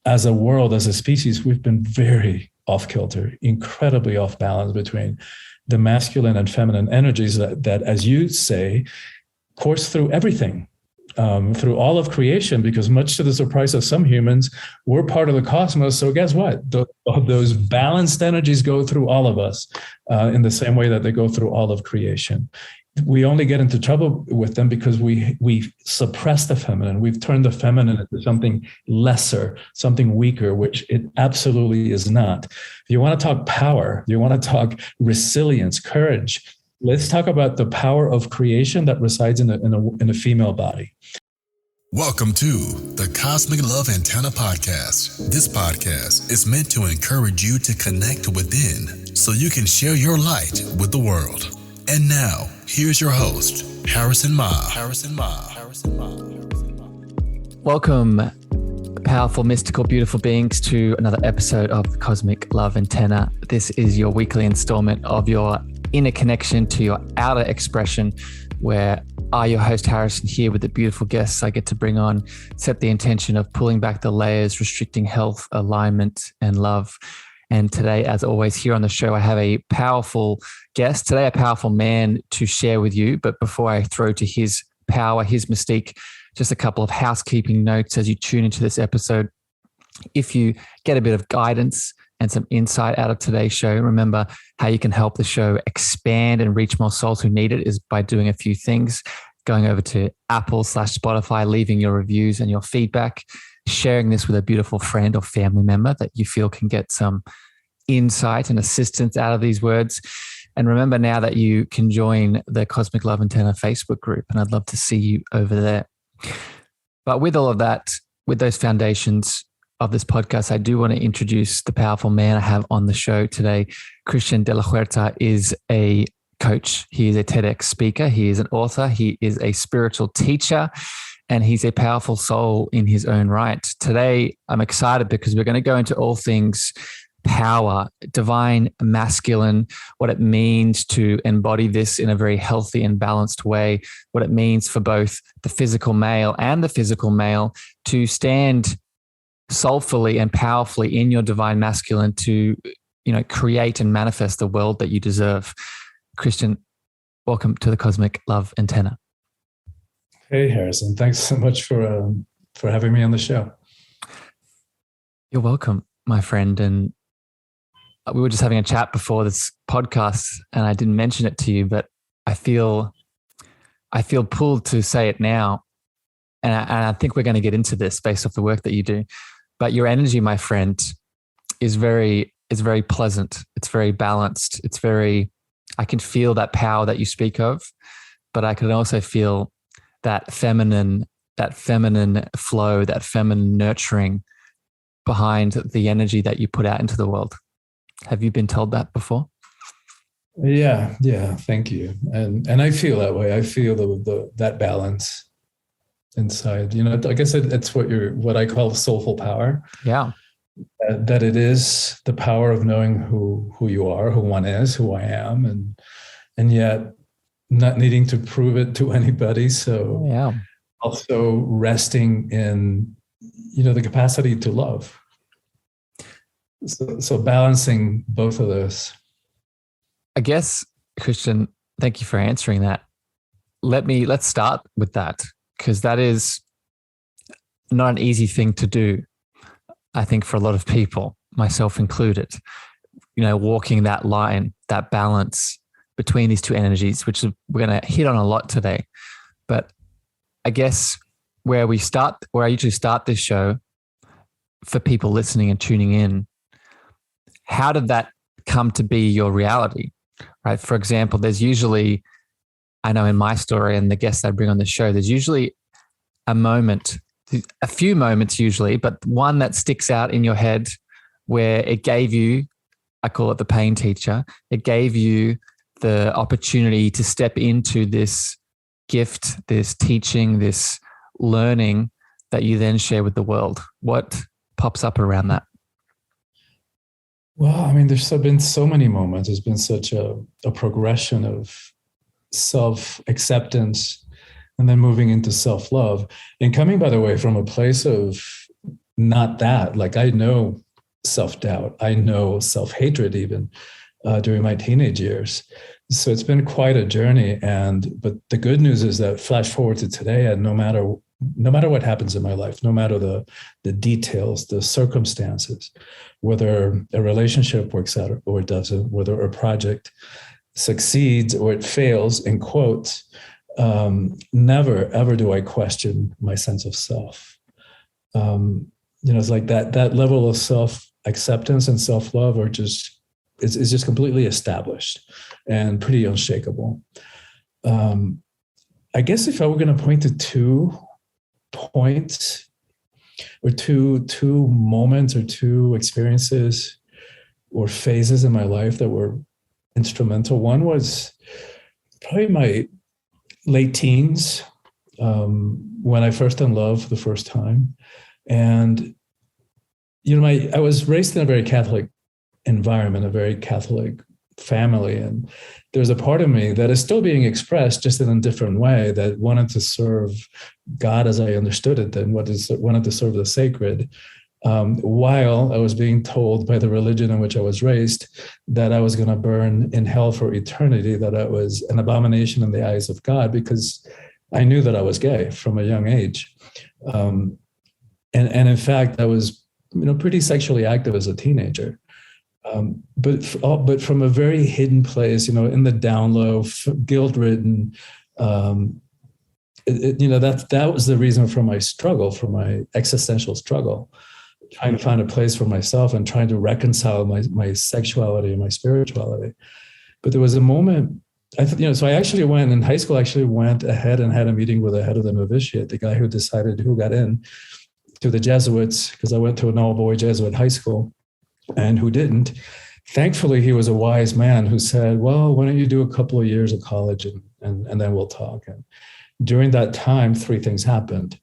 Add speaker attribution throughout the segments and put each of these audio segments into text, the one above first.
Speaker 1: As a world, as a species, we've been very off kilter, incredibly off balance between the masculine and feminine energies that, as you say, course through everything, through all of creation, because much to the surprise of some humans, we're part of the cosmos. So guess what? Those balanced energies go through all of us in the same way that they go through all of creation. We only get into trouble with them because we suppress the feminine. We've turned the feminine into something lesser, something weaker, which it absolutely is not. If you want to talk power, you want to talk resilience, courage, let's talk about the power of creation that resides in a female body.
Speaker 2: Welcome to the Cosmic Love Antenna Podcast. This podcast is meant to encourage you to connect within so you can share your light with the world. And now, here's your host, Harrison Ma.
Speaker 3: Welcome, powerful, mystical, beautiful beings, to another episode of the Cosmic Love Antenna. This is your weekly installment of your inner connection to your outer expression, where I, your host Harrison, here with the beautiful guests I get to bring on, set the intention of pulling back the layers, restricting health, alignment, and love. And today, as always, here on the show, I have a powerful guest, today a powerful man to share with you. But before I throw to his power, his mystique, just a couple of housekeeping notes as you tune into this episode. If you get a bit of guidance and some insight out of today's show, remember how you can help the show expand and reach more souls who need it is by doing a few things. Going over to Apple/Spotify, leaving your reviews and your feedback, sharing this with a beautiful friend or family member that you feel can get some insight and assistance out of these words. And remember now that you can join the Cosmic Love Antenna Facebook group, and I'd love to see you over there. But with all of that, with those foundations of this podcast, I do want to introduce the powerful man I have on the show today. Christian De La Huerta is a coach. He is a TEDx speaker. He is an author. He is a spiritual teacher, and he's a powerful soul in his own right. Today, I'm excited because we're going to go into all things power, divine masculine, what it means to embody this in a very healthy and balanced way, what it means for both the physical male and the physical male to stand soulfully and powerfully in your divine masculine to, create and manifest the world that you deserve. Christian, welcome to the Cosmic Love Antenna.
Speaker 1: Hey, Harrison. Thanks so much for having me on the show.
Speaker 3: You're welcome, my friend. And we were just having a chat before this podcast, and I didn't mention it to you, but I feel pulled to say it now. And I think we're going to get into this based off the work that you do. But your energy, my friend, is very pleasant. It's very balanced. I can feel that power that you speak of, but I can also feel that feminine flow, that feminine nurturing behind the energy that you put out into the world. Have you been told that before?
Speaker 1: Yeah. Thank you. And I feel that way. I feel that balance inside. I guess it's what I call soulful power.
Speaker 3: Yeah.
Speaker 1: That it is the power of knowing who you are, who one is, who I am, and yet not needing to prove it to anybody. So
Speaker 3: yeah.
Speaker 1: Also resting in, the capacity to love. So balancing both of those.
Speaker 3: I guess, Christian, thank you for answering that. Let's start with that, because that is not an easy thing to do, I think, for a lot of people, myself included. Walking that line, that balance between these two energies, which we're going to hit on a lot today. But I guess where I usually start this show for people listening and tuning in, how did that come to be your reality, right? For example, there's usually, I know in my story and the guests I bring on the show, there's usually a few moments usually, but one that sticks out in your head where it gave you, I call it the pain teacher, it gave you the opportunity to step into this gift, this teaching, this learning that you then share with the world. What pops up around that?
Speaker 1: Well, there's been so many moments. There's been such a progression of self-acceptance and then moving into self-love, and coming, by the way, from a place of not that, like I know self-doubt, I know self-hatred even during my teenage years. So it's been quite a journey. But the good news is that flash forward to today, and no matter what happens in my life, no matter the details, the circumstances, whether a relationship works out or it doesn't, whether a project succeeds or it fails, in quotes, never ever do I question my sense of self. It's like that level of self-acceptance and self-love are just is just completely established and pretty unshakable. I guess if I were going to point to 2 points or two moments or 2 experiences or phases in my life that were instrumental, one was probably my late teens, when I first in love for the first time. And, I was raised in a very Catholic environment, a very Catholic family. And there's a part of me that is still being expressed, just in a different way, that wanted to serve God as I understood it, and wanted to serve the sacred, while I was being told by the religion in which I was raised that I was going to burn in hell for eternity, that I was an abomination in the eyes of God, because I knew that I was gay from a young age. And in fact, I was, pretty sexually active as a teenager. But from a very hidden place, in the down low, guilt-ridden, that was the reason for my struggle, for my existential struggle, trying to find a place for myself and trying to reconcile my sexuality and my spirituality. But there was a moment, so I actually went in high school, went ahead and had a meeting with the head of the novitiate, the guy who decided who got in to the Jesuits, because I went to an all-boy Jesuit high school, and who didn't. Thankfully, he was a wise man who said, well, why don't you do a couple of years of college and then we'll talk. And during that time, 3 things happened.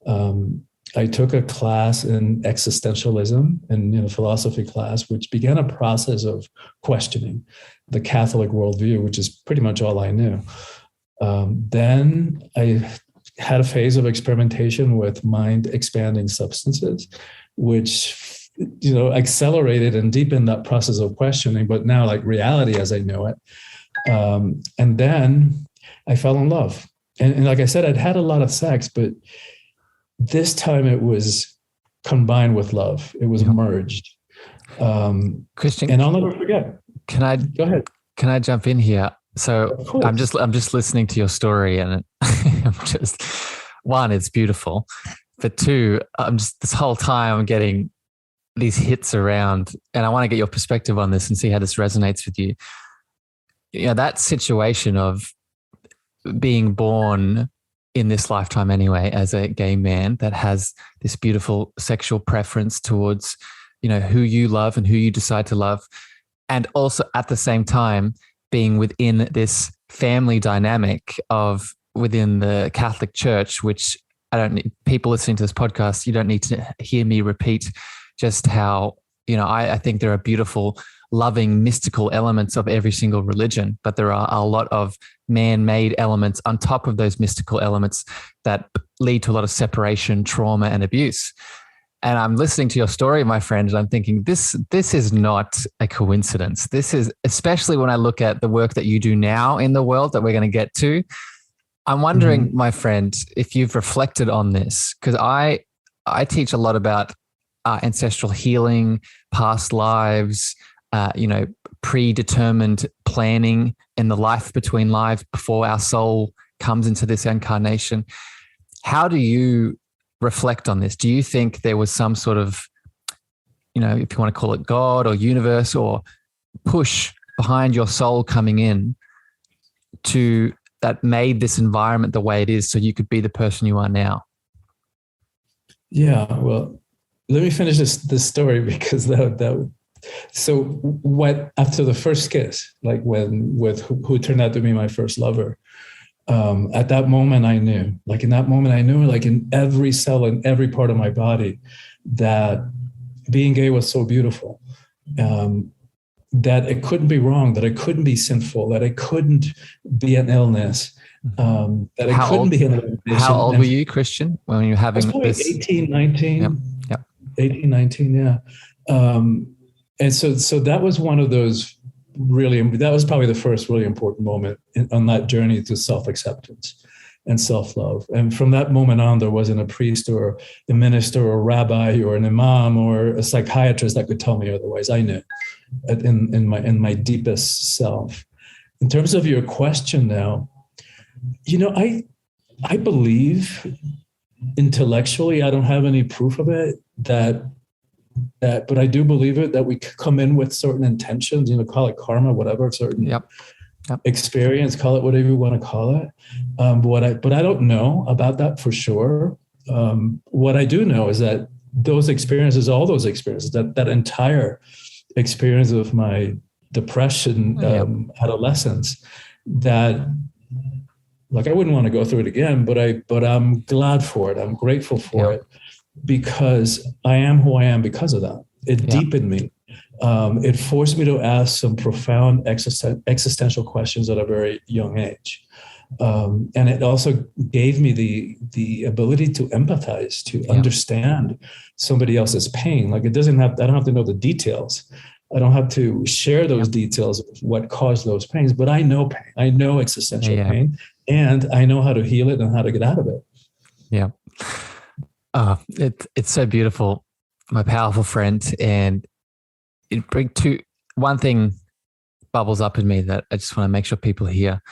Speaker 1: I took a class in existentialism and philosophy class, which began a process of questioning the Catholic worldview, which is pretty much all I knew. Then I had a phase of experimentation with mind-expanding substances, which accelerated and deepened that process of questioning, but now like reality as I know it. And then I fell in love. And like I said, I'd had a lot of sex, but this time it was combined with love. It was merged.
Speaker 3: Christian,
Speaker 1: and I'll never forget. Go ahead.
Speaker 3: Can I jump in here? So I'm just listening to your story, and I'm just, 1, it's beautiful, but 2, this whole time I'm getting these hits around, and I want to get your perspective on this and see how this resonates with you. That situation of being born in this lifetime anyway, as a gay man that has this beautiful sexual preference towards, who you love and who you decide to love. And also at the same time, being within this family dynamic of within the Catholic Church, which people listening to this podcast, you don't need to hear me repeat just how, I think there are beautiful, loving, mystical elements of every single religion, but there are a lot of man-made elements on top of those mystical elements that lead to a lot of separation, trauma, and abuse. And I'm listening to your story, my friend, and I'm thinking, this is not a coincidence. This is, especially when I look at the work that you do now in the world that we're going to get to. I'm wondering, my friend, if you've reflected on this, because I teach a lot about ancestral healing, past lives, predetermined planning in the life between lives before our soul comes into this incarnation. How do you reflect on this? Do you think there was some sort of, if you want to call it God or universe or push behind your soul coming in to that made this environment the way it is so you could be the person you are now?
Speaker 1: Yeah, well, let me finish this story, because so what, after the first kiss, like with who turned out to be my first lover, at that moment I knew, like in every cell and every part of my body, that being gay was so beautiful, that it couldn't be wrong, that it couldn't be sinful, that it couldn't be an illness, that it couldn't be an elimination.
Speaker 3: How old were you, Christian, when you were having
Speaker 1: I was probably
Speaker 3: this?
Speaker 1: 18, 19.
Speaker 3: Yep.
Speaker 1: 18, 19, yeah. And so that was one of those that was probably the first really important moment on that journey to self-acceptance and self-love. And from that moment on, there wasn't a priest or a minister or a rabbi or an imam or a psychiatrist that could tell me otherwise. I knew in my deepest self. In terms of your question now, I believe intellectually, I don't have any proof of it but I do believe it, that we come in with certain intentions, call it karma, whatever, certain experience, call it whatever you want to call it. But I don't know about that for sure. What I do know is that those experiences, all those experiences, that entire experience of my depression, adolescence, that I wouldn't want to go through it again, but I'm glad for it. I'm grateful for it, because I am who I am because of that. It deepened me. It forced me to ask some profound existential questions at a very young age. And it also gave me the ability to empathize, to understand somebody else's pain. I don't have to know the details. I don't have to share those details of what caused those pains, but I know pain. I know existential pain, and I know how to heal it and how to get out of it.
Speaker 3: Yeah. It's so beautiful, my powerful friend. And one thing bubbles up in me that I just want to make sure people hear.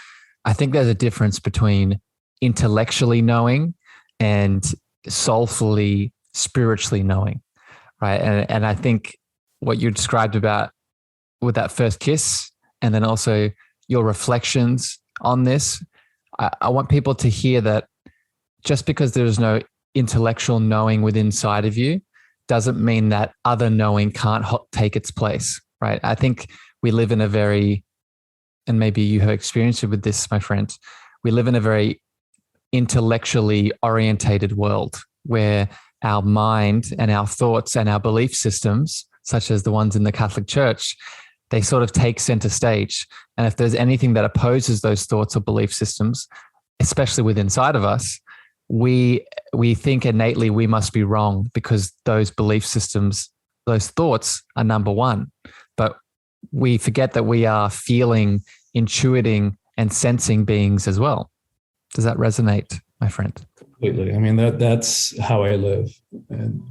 Speaker 3: I think there's a difference between intellectually knowing and soulfully, spiritually knowing, right? And I think what you described about with that first kiss, and then also your reflections on this, I want people to hear that just because there's no intellectual knowing within inside of you doesn't mean that other knowing can't take its place, right? I think we live in and maybe you have experienced it with this, my friend, we live in a very intellectually orientated world where our mind and our thoughts and our belief systems, such as the ones in the Catholic Church, they sort of take center stage. And if there's anything that opposes those thoughts or belief systems, especially within inside of us, we think innately we must be wrong because those belief systems, those thoughts are number one. But we forget that we are feeling, intuiting, and sensing beings as well. Does that resonate, my friend?
Speaker 1: Completely. I mean, that's how I live. And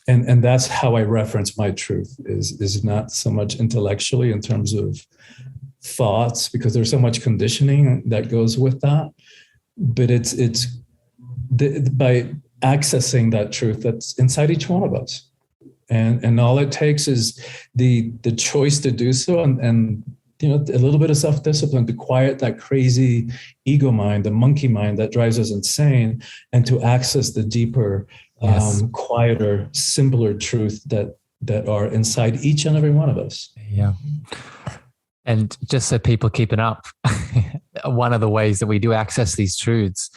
Speaker 1: that's how I reference my truth is not so much intellectually in terms of thoughts, because there's so much conditioning that goes with that. But it's by accessing that truth that's inside each one of us, and all it takes is the choice to do so, and a little bit of self-discipline to quiet that crazy ego mind, the monkey mind that drives us insane, and to access the deeper, quieter, simpler truth that are inside each and every one of us.
Speaker 3: Yeah. And just so people keep it up, one of the ways that we do access these truths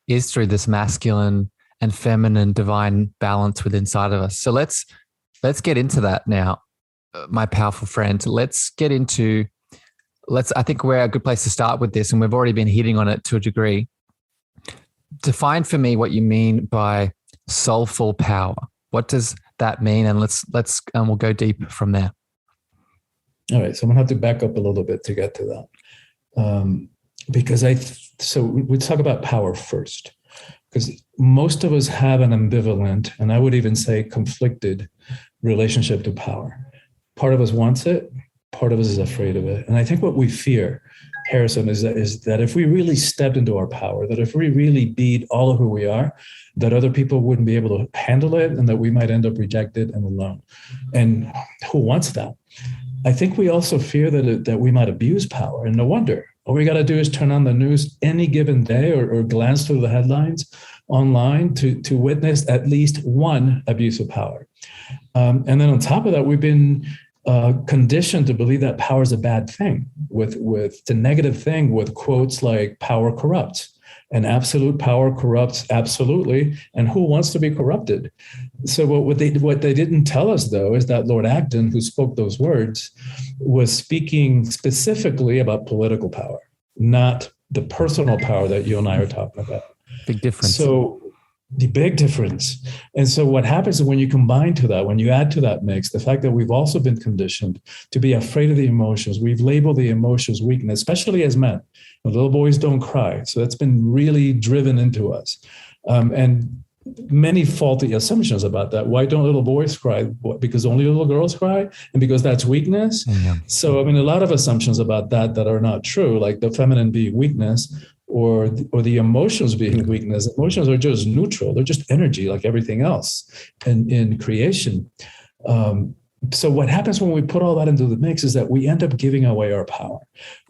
Speaker 3: is through this masculine and feminine divine balance within inside of us. So let's get into that now, my powerful friend. I think we're a good place to start with this, and we've already been hitting on it to a degree. Define for me what you mean by soulful power. What does that mean? And we'll go deep from there.
Speaker 1: All right, so I'm gonna have to back up a little bit to get to that, because we talk about power first, because most of us have an ambivalent, and I would even say conflicted, relationship to power. Part of us wants it, part of us is afraid of it, and I think what we fear, Harrison, is that if we really stepped into our power, that if we really be all of who we are, that other people wouldn't be able to handle it, and that we might end up rejected and alone. And who wants that? I think we also fear that we might abuse power, and no wonder. All we got to do is turn on the news any given day or glance through the headlines online to witness at least one abuse of power. And then on top of that, we've been conditioned to believe that power is a bad thing, with the negative thing, with quotes like "power corrupts." And absolute power corrupts absolutely. And who wants to be corrupted? So what they didn't tell us, though, is that Lord Acton, who spoke those words, was speaking specifically about political power, not the personal power that you and I are talking about.
Speaker 3: Big difference.
Speaker 1: So the big difference. And so what happens is when you combine to that, when you add to that mix, the fact that we've also been conditioned to be afraid of the emotions, we've labeled the emotions weakness, especially as men. Little boys don't cry. So that's been really driven into us. And many faulty assumptions about that. Why don't little boys cry? Because only little girls cry, and because that's weakness.
Speaker 3: Yeah.
Speaker 1: So, I mean, a lot of assumptions about that are not true, like the feminine being weakness or the emotions being weakness. Emotions are just neutral. They're just energy like everything else in creation. So what happens when we put all that into the mix is that we end up giving away our power.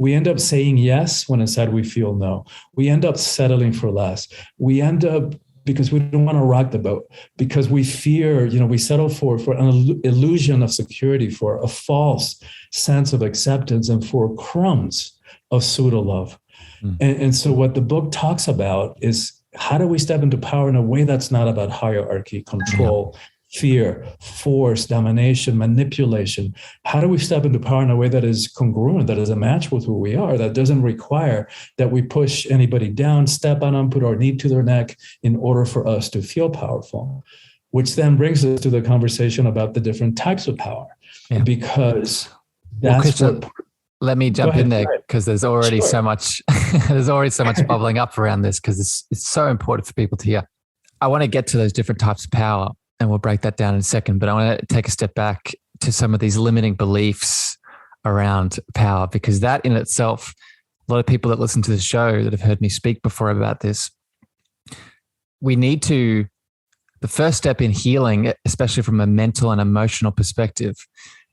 Speaker 1: We end up saying yes when inside we feel no. We end up settling for less. We end up, because we don't want to rock the boat, because we fear, we settle for an illusion of security, for a false sense of acceptance, and for crumbs of pseudo love. And so what the book talks about is, how do we step into power in a way that's not about hierarchy, control, fear, force, domination, manipulation? How do we step into power in a way that is congruent, that is a match with who we are, that doesn't require that we push anybody down, step on them, put our knee to their neck in order for us to feel powerful? Which then brings us to the conversation about the different types of power, because that's
Speaker 3: Christian, let me jump in there, because there's already so much, bubbling up around this, because it's so important for people to hear. I want to get to those different types of power, and we'll break that down in a second. But I want to take a step back to some of these limiting beliefs around power, because that in itself, a lot of people that listen to the show that have heard me speak before about this, the first step in healing, especially from a mental and emotional perspective,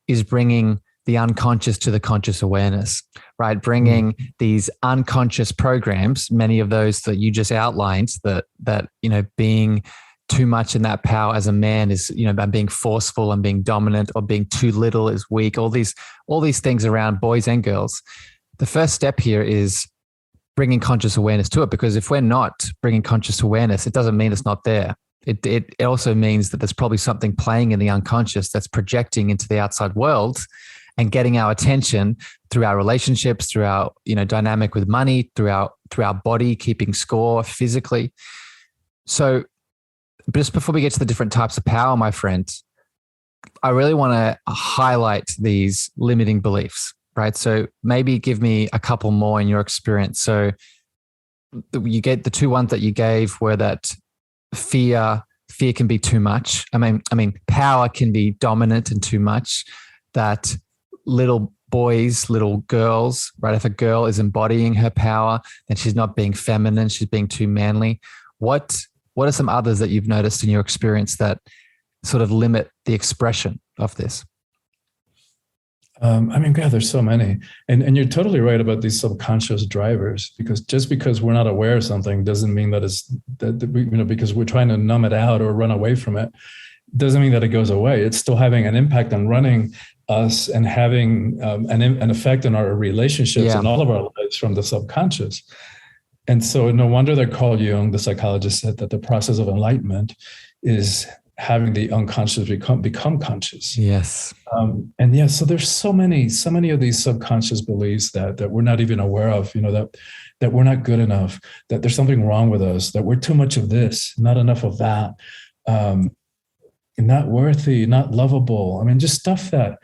Speaker 3: is bringing the unconscious to the conscious awareness, right? Bringing these unconscious programs, many of those that you just outlined, that being too much in that power as a man is, about being forceful and being dominant, or being too little is weak, all these things around boys and girls. The first step here is bringing conscious awareness to it, because if we're not bringing conscious awareness, it doesn't mean it's not there. It also means that there's probably something playing in the unconscious that's projecting into the outside world and getting our attention through our relationships, through our, dynamic with money, through our body, keeping score physically. So just before we get to the different types of power, my friend, I really want to highlight these limiting beliefs, right? So maybe give me a couple more in your experience. So you get the two ones that you gave were that fear can be too much. I mean, power can be dominant and too much. That little boys, little girls, right? If a girl is embodying her power, then she's not being feminine, she's being too manly. What are some others that you've noticed in your experience that sort of limit the expression of this?
Speaker 1: God, there's so many. And you're totally right about these subconscious drivers, because just because we're not aware of something doesn't mean because we're trying to numb it out or run away from it, doesn't mean that it goes away. It's still having an impact on running us and having an effect on our relationships and all of our lives from the subconscious. And so no wonder that Carl Jung, the psychologist, said that the process of enlightenment is having the unconscious become conscious.
Speaker 3: Yes.
Speaker 1: So there's so many of these subconscious beliefs that we're not even aware of, that we're not good enough, that there's something wrong with us, that we're too much of this, not enough of that. Not worthy, not lovable. Just stuff that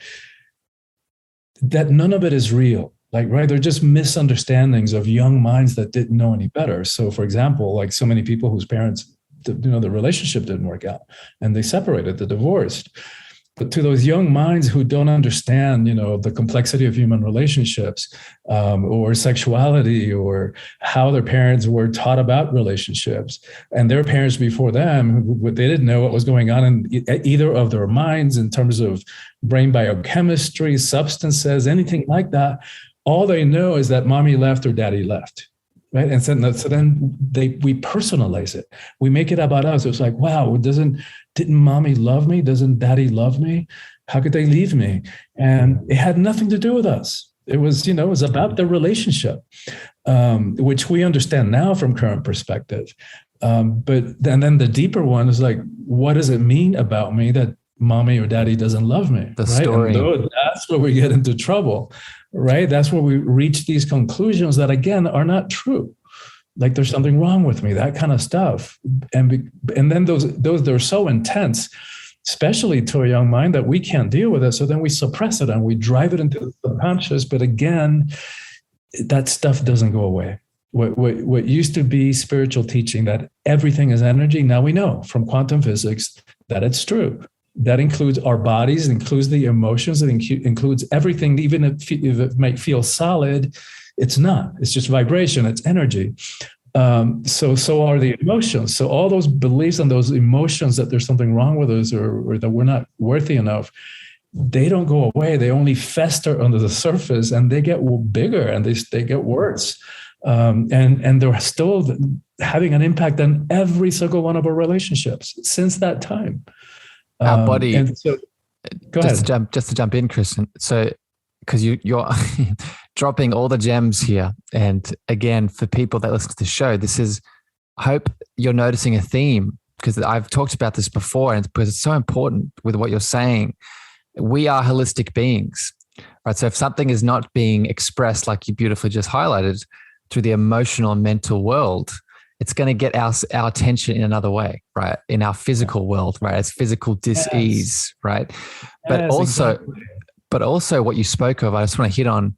Speaker 1: none of it is real. Right? They're just misunderstandings of young minds that didn't know any better. So, for example, like so many people whose parents, the relationship didn't work out and they separated, they divorced. But to those young minds who don't understand, the complexity of human relationships, or sexuality, or how their parents were taught about relationships, and their parents before them, they didn't know what was going on in either of their minds in terms of brain biochemistry, substances, anything like that. All they know is that mommy left or daddy left. Right. And so then we personalize it. We make it about us. It's like, wow, didn't mommy love me? Doesn't daddy love me? How could they leave me? And it had nothing to do with us. It was, it was about the relationship, which we understand now from current perspective. But then the deeper one is like, what does it mean about me that mommy or daddy doesn't love me.
Speaker 3: The
Speaker 1: right?
Speaker 3: story.
Speaker 1: And that's where we get into trouble, right? That's where we reach these conclusions that, again, are not true. Like there's something wrong with me, that kind of stuff. And then those they're so intense, especially to a young mind, that we can't deal with it. So then we suppress it and we drive it into the subconscious. But again, that stuff doesn't go away. What used to be spiritual teaching, that everything is energy, now we know from quantum physics that it's true. That includes our bodies, it includes the emotions, it includes everything. Even if it might feel solid, it's not. It's just vibration, it's energy. So are the emotions. So all those beliefs and those emotions that there's something wrong with us or that we're not worthy enough, they don't go away. They only fester under the surface and they get bigger and they get worse. And they're still having an impact on every single one of our relationships since that time.
Speaker 3: Our body.
Speaker 1: And so, go ahead.
Speaker 3: Just to jump in, Christian. So, because you're dropping all the gems here, and again, for people that listen to the show, I hope you're noticing a theme, because I've talked about this before, and because it's so important with what you're saying. We are holistic beings, right? So if something is not being expressed, like you beautifully just highlighted, through the emotional and mental world, it's going to get our attention in another way, right? In our physical world, right? As physical dis-ease, right? But also what you spoke of, I just want to hit on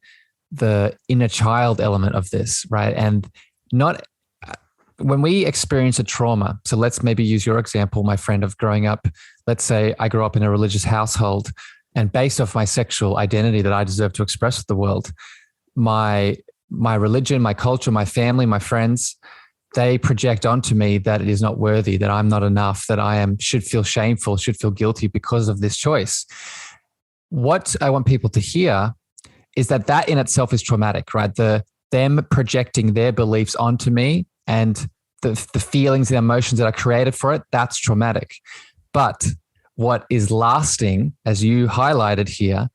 Speaker 3: the inner child element of this, right? And when we experience a trauma, so let's maybe use your example, my friend, of growing up. Let's say I grew up in a religious household, and based off my sexual identity that I deserve to express to the world, my religion, my culture, my family, my friends, they project onto me that it is not worthy, that I'm not enough, that should feel shameful, should feel guilty because of this choice. What I want people to hear is that in itself is traumatic, right? Them projecting their beliefs onto me and the feelings and emotions that are created for it, that's traumatic. But what is lasting, as you highlighted here,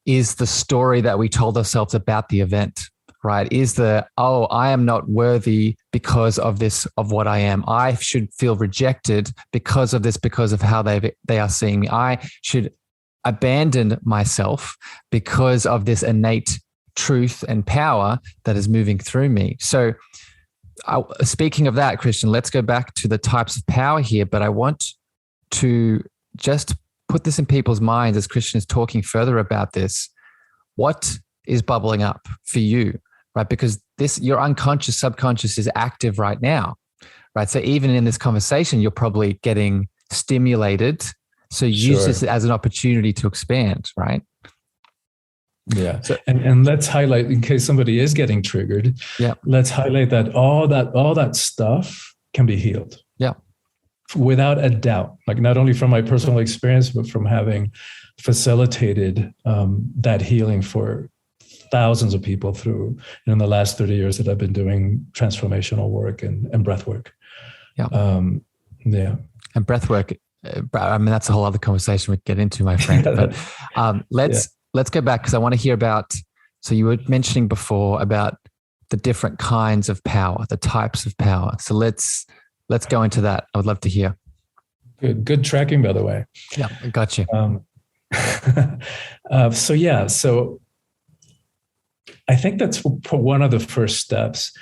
Speaker 3: is the story that we told ourselves about the event, right? Is I am not worthy because of this, of what I am. I should feel rejected because of this, because of how they are seeing me. I should abandon myself because of this innate truth and power that is moving through me. So speaking of that, Christian, let's go back to the types of power here, but I want to just put this in people's minds as Christian is talking further about this. What is bubbling up for you, right? Because your unconscious, subconscious is active right now, right? So even in this conversation, you're probably getting stimulated. So use this as an opportunity to expand, right?
Speaker 1: Yeah. So, and let's highlight, in case somebody is getting triggered, let's highlight that all that stuff can be healed.
Speaker 3: Yeah.
Speaker 1: Without a doubt. Like not only from my personal experience, but from having facilitated that healing for thousands of people through in the last 30 years that I've been doing transformational work and breath work.
Speaker 3: Yeah. And breath work, I mean, that's a whole other conversation we get into, my friend. But let's go back, because I want to hear about, so you were mentioning before about the different kinds of power, the types of power. So let's go into that. I would love to hear.
Speaker 1: Good tracking, by the way.
Speaker 3: Yeah, I got you.
Speaker 1: So I think that's one of the first steps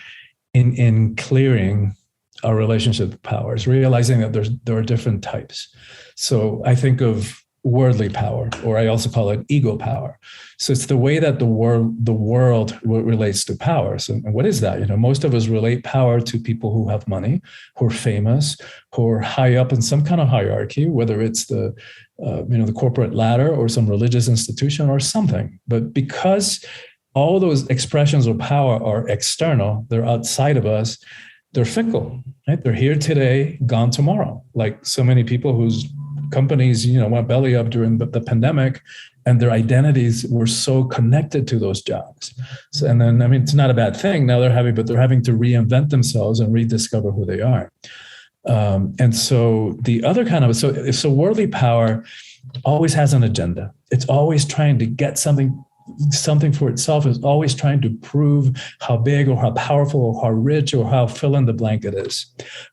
Speaker 1: in clearing our relationship with powers, realizing that there are different types. So I think of worldly power, or I also call it ego power. So it's the way that the world relates to power. So, and what is that? Most of us relate power to people who have money, who are famous, who are high up in some kind of hierarchy, whether it's the corporate ladder or some religious institution or something. But because all those expressions of power are external, they're outside of us, they're fickle, right? They're here today, gone tomorrow. Like so many people whose companies, went belly up during the pandemic, and their identities were so connected to those jobs. So, and then, it's not a bad thing. Now they're having to reinvent themselves and rediscover who they are. And so the other kind of, so worldly power always has an agenda. It's always trying to get something for itself, is always trying to prove how big or how powerful or how rich or how fill in the blank it is.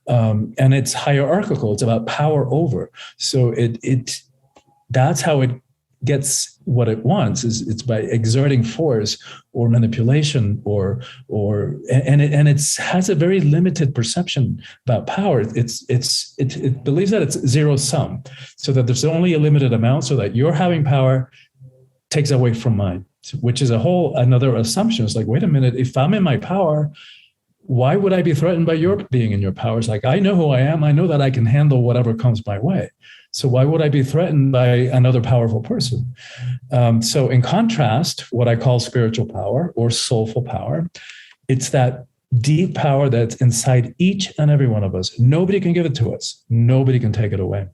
Speaker 1: And it's hierarchical. It's about power over. So that's how it gets what it wants. It's by exerting force or manipulation and it has a very limited perception about power. It believes that it's zero sum, so that there's only a limited amount, so that your having power takes away from mine, which is another assumption. It's like, wait a minute, if I'm in my power, why would I be threatened by your being in your power? It's like, I know who I am. I know that I can handle whatever comes my way. So why would I be threatened by another powerful person? So in contrast, what I call spiritual power or soulful power, it's that deep power that's inside each and every one of us. Nobody can give it to us. Nobody can take it away.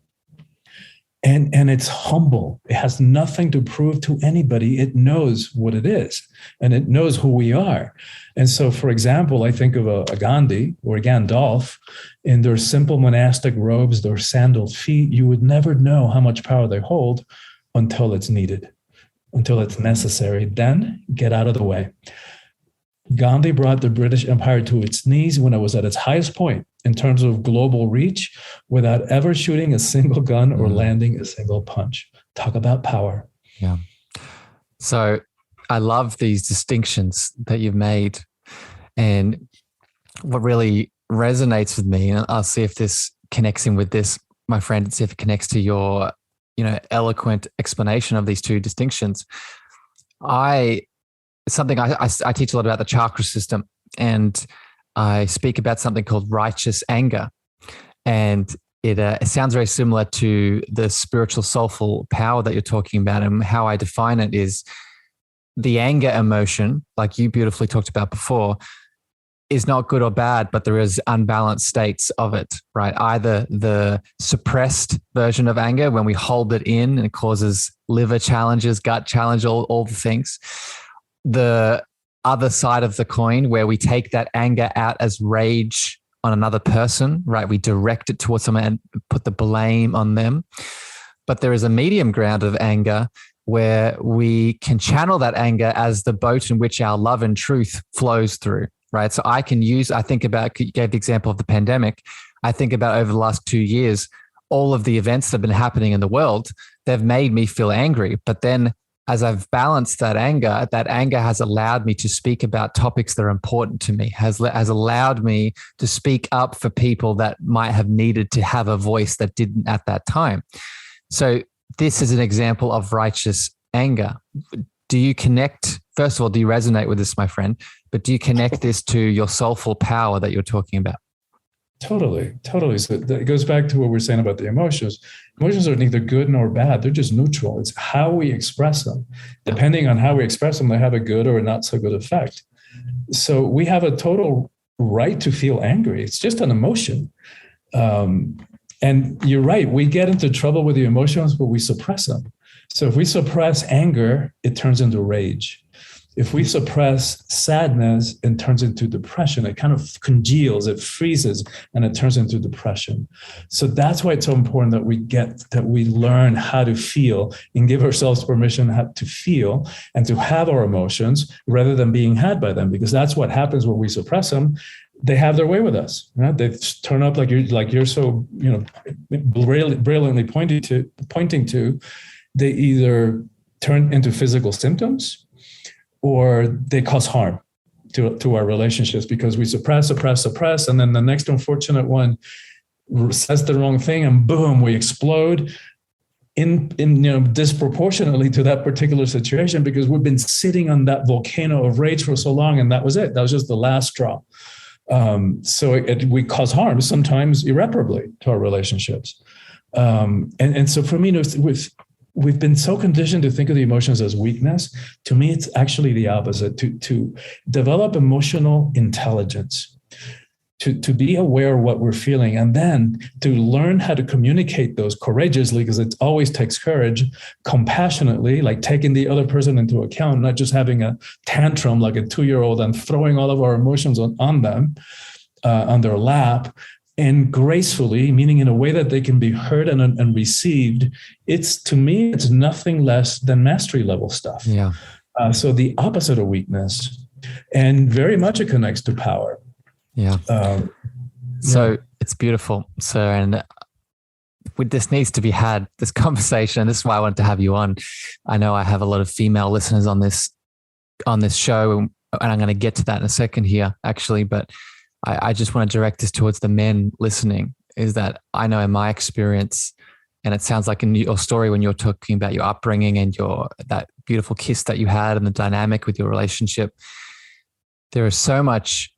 Speaker 1: And it's humble. It has nothing to prove to anybody. It knows what it is, and it knows who we are. And so, for example, I think of a Gandhi or a Gandalf in their simple monastic robes, their sandaled feet. You would never know how much power they hold until it's needed, until it's necessary. Then get out of the way. Gandhi brought the British Empire to its knees when it was at its highest point in terms of global reach, without ever shooting a single gun or landing a single punch. Talk about power.
Speaker 3: Yeah. So I love these distinctions that you've made. And what really resonates with me, and I'll see if this connects in with this, my friend, and see if it connects to your, eloquent explanation of these two distinctions. I teach a lot about the chakra system, and I speak about something called righteous anger. And it sounds very similar to the spiritual soulful power that you're talking about. And how I define it is the anger emotion, like you beautifully talked about before, is not good or bad, but there is unbalanced states of it, right? Either the suppressed version of anger, when we hold it in and it causes liver challenges, gut challenge, all the things. The other side of the coin, where we take that anger out as rage on another person, right? We direct it towards someone and put the blame on them. But there is a medium ground of anger where we can channel that anger as the boat in which our love and truth flows through, right? So you gave the example of the pandemic. I think about over the last 2 years, all of the events that have been happening in the world, they've made me feel angry. But then as I've balanced that anger has allowed me to speak about topics that are important to me, has allowed me to speak up for people that might have needed to have a voice that didn't at that time. So this is an example of righteous anger. Do you connect, first of all, do you resonate with this, my friend? But do you connect this to your soulful power that you're talking about?
Speaker 1: Totally. So it goes back to what we're saying about the emotions. Emotions are neither good nor bad. They're just neutral. It's how we express them. Depending on how we express them, they have a good or a not so good effect. So we have a total right to feel angry. It's just an emotion. And you're right. We get into trouble with the emotions, but we suppress them. So if we suppress anger, it turns into rage. If we suppress sadness, it turns into depression. It kind of congeals, it freezes, and it turns into depression. So that's why it's so important that we learn how to feel and give ourselves permission to feel and to have our emotions rather than being had by them, because that's what happens when we suppress them. They have their way with us. Right? They turn up like you're so brilliantly pointing to. They either turn into physical symptoms, or they cause harm to our relationships because we suppress, and then the next unfortunate one says the wrong thing, and boom, we explode in disproportionately to that particular situation because we've been sitting on that volcano of rage for so long, and that was it. That was just the last straw. So we cause harm, sometimes irreparably, to our relationships. And so for me, we've been so conditioned to think of the emotions as weakness. To me, it's actually the opposite. To develop emotional intelligence, to be aware of what we're feeling, and then to learn how to communicate those courageously, because it always takes courage, compassionately, like taking the other person into account, not just having a tantrum like a 2-year-old and throwing all of our emotions on them, on their lap. And gracefully, meaning in a way that they can be heard and received. To me, it's nothing less than mastery level stuff.
Speaker 3: Yeah.
Speaker 1: So the opposite of weakness, and very much it connects to power.
Speaker 3: Yeah. So it's beautiful. So, and this needs to be had, this conversation. This is why I wanted to have you on. I know I have a lot of female listeners on this show, and I'm going to get to that in a second here, actually. But I just want to direct this towards the men listening, is that I know in my experience, and it sounds like in your story when you're talking about your upbringing and that beautiful kiss that you had and the dynamic with your relationship, there is so much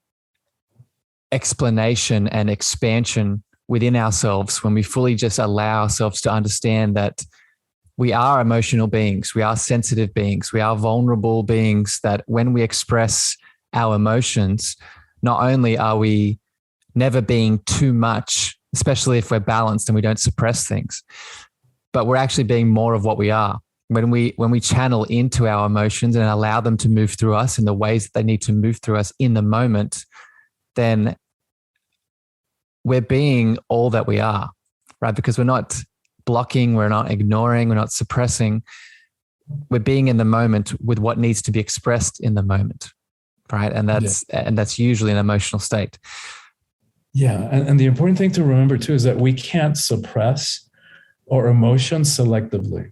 Speaker 3: explanation and expansion within ourselves when we fully just allow ourselves to understand that we are emotional beings, we are sensitive beings, we are vulnerable beings, that when we express our emotions, not only are we never being too much, especially if we're balanced and we don't suppress things, but we're actually being more of what we are. When we channel into our emotions and allow them to move through us in the ways that they need to move through us in the moment, then we're being all that we are, right? Because we're not blocking, we're not ignoring, we're not suppressing. We're being in the moment with what needs to be expressed in the moment, right? And that's usually an emotional state.
Speaker 1: Yeah, and the important thing to remember too is that we can't suppress our emotions selectively.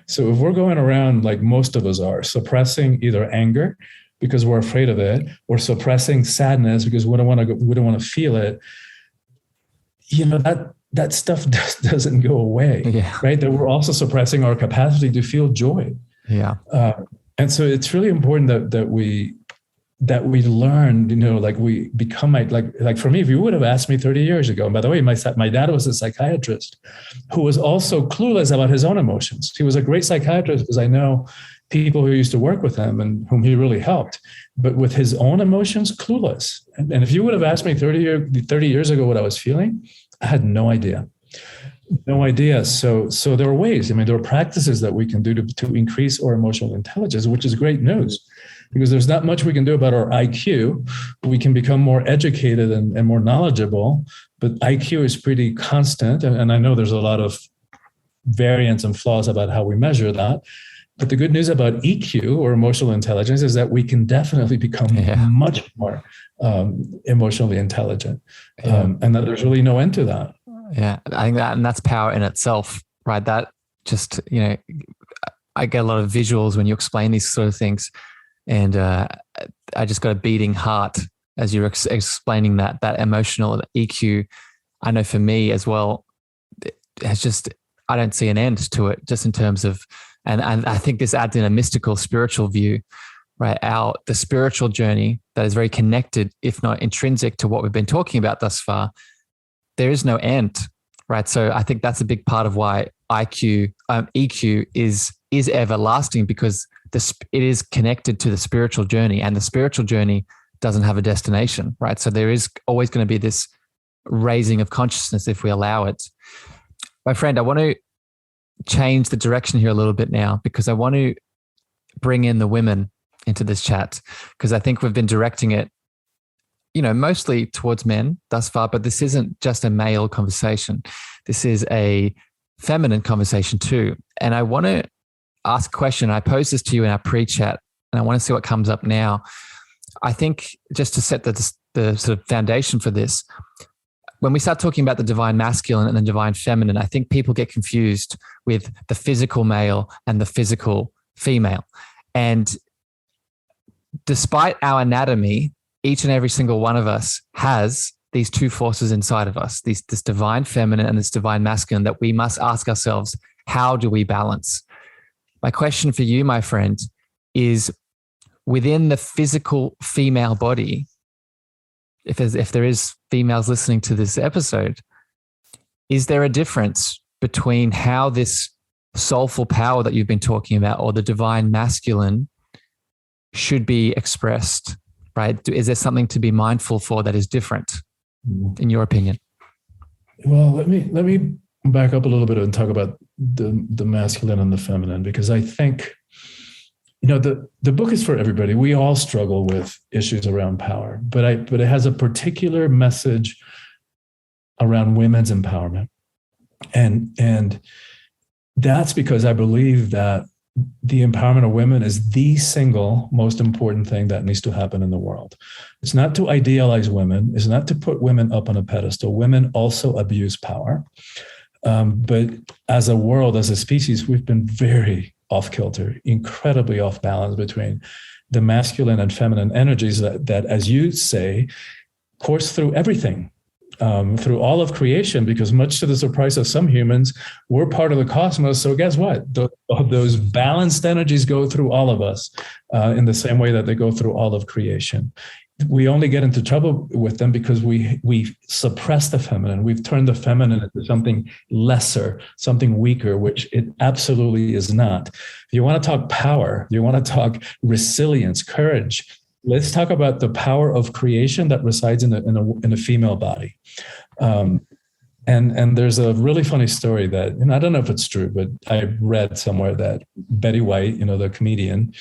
Speaker 1: So if we're going around like most of us are, suppressing either anger because we're afraid of it, or suppressing sadness because we don't want to feel it, that stuff doesn't go away, right? That we're also suppressing our capacity to feel joy.
Speaker 3: Yeah.
Speaker 1: And so it's really important that we learn, like we become like for me, if you would have asked me 30 years ago, and by the way, my dad was a psychiatrist who was also clueless about his own emotions. He was a great psychiatrist because I know people who used to work with him and whom he really helped, but with his own emotions, clueless. And if you would have asked me 30 years ago what I was feeling, I had no idea. No idea. So there are ways, there are practices that we can do to increase our emotional intelligence, which is great news, because there's not much we can do about our IQ. We can become more educated and more knowledgeable, but IQ is pretty constant. And I know there's a lot of variance and flaws about how we measure that. But the good news about EQ, or emotional intelligence, is that we can definitely become much more emotionally intelligent, and that there's really no end to that.
Speaker 3: Yeah, I think that's power in itself, right? That just, I get a lot of visuals when you explain these sort of things, and I just got a beating heart as you're explaining that emotional EQ. I know for me as well, it's just, I don't see an end to it, just in terms of, and I think this adds in a mystical, spiritual view, right? The spiritual journey that is very connected, if not intrinsic, to what we've been talking about thus far. There is no end, right? So I think that's a big part of why EQ is everlasting, because it is connected to the spiritual journey, and the spiritual journey doesn't have a destination, right? So there is always going to be this raising of consciousness if we allow it. My friend, I want to change the direction here a little bit now, because I want to bring in the women into this chat, because I think we've been directing it, mostly towards men thus far, but this isn't just a male conversation. This is a feminine conversation too. And I want to ask a question. I posed this to you in our pre-chat, and I want to see what comes up now. I think just to set the sort of foundation for this, when we start talking about the divine masculine and the divine feminine, I think people get confused with the physical male and the physical female. And despite our anatomy, each and every single one of us has these two forces inside of us, this divine feminine and this divine masculine, that we must ask ourselves, how do we balance? My question for you, my friend, is within the physical female body, if there is females listening to this episode, is there a difference between how this soulful power that you've been talking about, or the divine masculine, should be expressed, right? Is there something to be mindful for that is different, in your opinion?
Speaker 1: Well, let me back up a little bit and talk about the masculine and the feminine, because I think, the book is for everybody. We all struggle with issues around power, but it has a particular message around women's empowerment. And that's because I believe that the empowerment of women is the single most important thing that needs to happen in the world. It's not to idealize women. It's not to put women up on a pedestal. Women also abuse power. But as a world, as a species, we've been very off kilter, incredibly off balance between the masculine and feminine energies that, as you say, course through everything, through all of creation, because much to the surprise of some humans, we're part of the cosmos. So guess what? Those balanced energies go through all of us in the same way that they go through all of creation. We only get into trouble with them because we suppress the feminine. We've turned the feminine into something lesser, something weaker, which it absolutely is not. If you want to talk power, you want to talk resilience, courage, let's talk about the power of creation that resides in a female body. And there's a really funny story that, and I don't know if it's true, but I read somewhere that Betty White, the comedian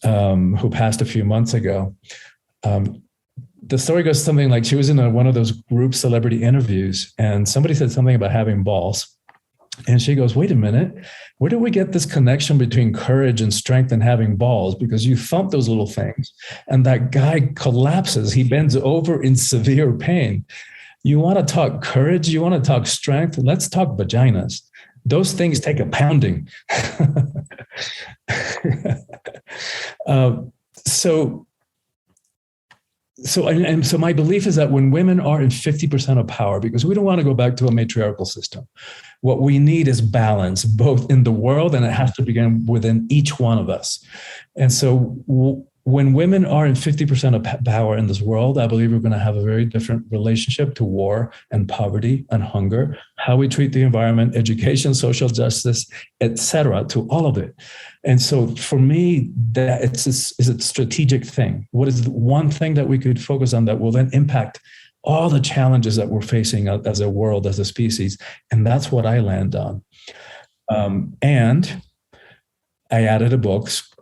Speaker 1: who passed a few months ago, the story goes something like she was in one of those group celebrity interviews and somebody said something about having balls. And she goes, wait a minute, where do we get this connection between courage and strength and having balls? Because you thump those little things and that guy collapses. He bends over in severe pain. You want to talk courage? You want to talk strength? Let's talk vaginas. Those things take a pounding. So my belief is that when women are in 50% of power, because we don't want to go back to a matriarchal system, what we need is balance, both in the world, and it has to begin within each one of us. And so when women are in 50% of power in this world, I believe we're going to have a very different relationship to war and poverty and hunger, how we treat the environment, education, social justice, etc., to all of it. And so for me, that is a strategic thing. What is the one thing that we could focus on that will then impact all the challenges that we're facing as a world, as a species? And that's what I land on. And I added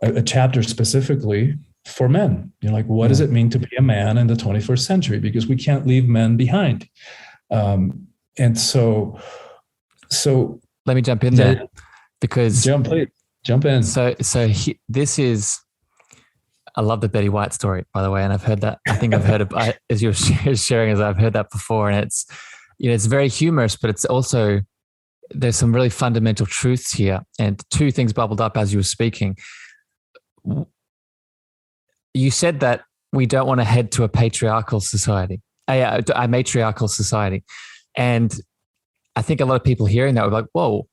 Speaker 1: a chapter specifically for men. What does it mean to be a man in the 21st century? Because we can't leave men behind. And so
Speaker 3: let me jump in there, because
Speaker 1: jump in.
Speaker 3: This is, I love the Betty White story, by the way. And I've heard that, I think I've heard it as you're sharing, as I've heard that before. And it's, it's very humorous, but it's also, there's some really fundamental truths here. And two things bubbled up as you were speaking. You said that we don't want to head to a patriarchal society, a matriarchal society. And I think a lot of people hearing that were like, whoa,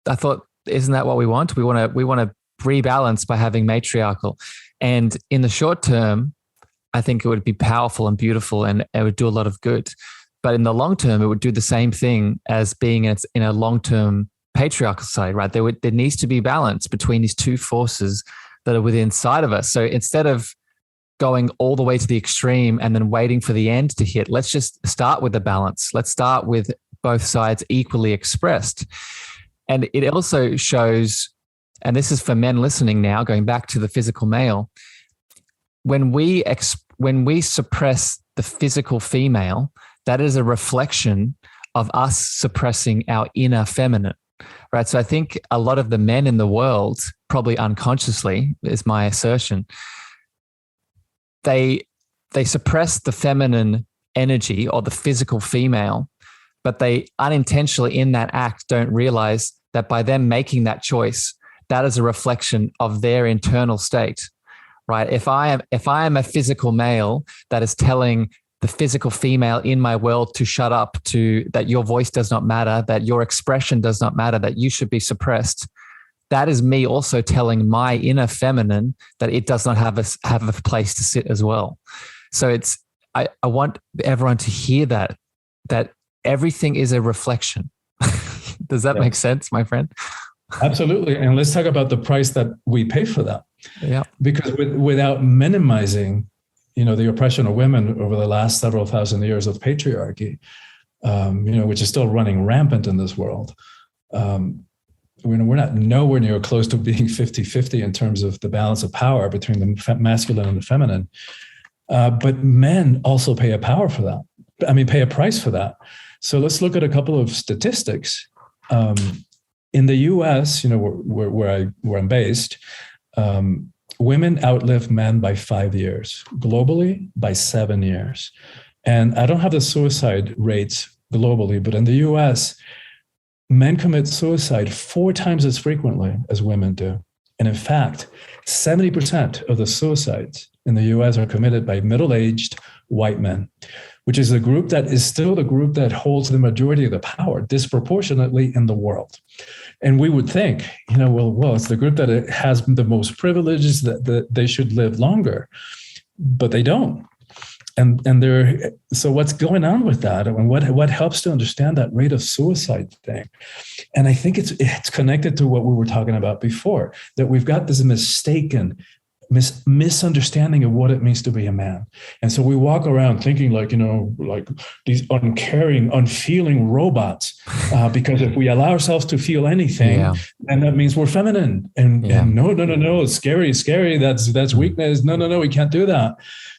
Speaker 3: I thought, isn't that what we want? We want to rebalance by having matriarchal. And in the short term, I think it would be powerful and beautiful and it would do a lot of good. But in the long term, it would do the same thing as being in a long-term patriarchal society, right? There needs to be balance between these two forces that are within inside of us. So instead of going all the way to the extreme and then waiting for the end to hit, let's just start with the balance. Let's start with both sides equally expressed. And it also shows, and this is for men listening now, going back to the physical male, when we suppress the physical female, that is a reflection of us suppressing our inner feminine, right? So I think a lot of the men in the world, probably unconsciously, is my assertion, they suppress the feminine energy or the physical female, but they unintentionally in that act don't realize that by them making that choice, that is a reflection of their internal state, right? If I am a physical male that is telling the physical female in my world to shut up, that your voice does not matter, that your expression does not matter, that you should be suppressed, that is me also telling my inner feminine that it does not have a place to sit as well. So I want everyone to hear that everything is a reflection. Does that make sense, my friend?
Speaker 1: Absolutely. And let's talk about the price that we pay for that.
Speaker 3: Yeah.
Speaker 1: Because without minimizing, the oppression of women over the last several thousand years of patriarchy, which is still running rampant in this world. We're not nowhere near close to being 50-50 in terms of the balance of power between the masculine and the feminine. But men also pay a price for that. So let's look at a couple of statistics. In the US, where I'm based, women outlive men by 5 years, globally by 7 years. And I don't have the suicide rates globally, but in the US, men commit suicide 4 times as frequently as women do. And in fact, 70% of the suicides in the US are committed by middle-aged white men, which is a group that is still the group that holds the majority of the power disproportionately in the world. And we would think, well, it's the group that has the most privileges, that they should live longer, but they don't. So what's going on with that? And what helps to understand that rate of suicide thing? And I think it's connected to what we were talking about before, that we've got this misunderstanding of what it means to be a man. And so we walk around thinking like these uncaring, unfeeling robots, because if we allow ourselves to feel anything, then that means we're feminine. And no, it's scary. That's weakness. No, we can't do that.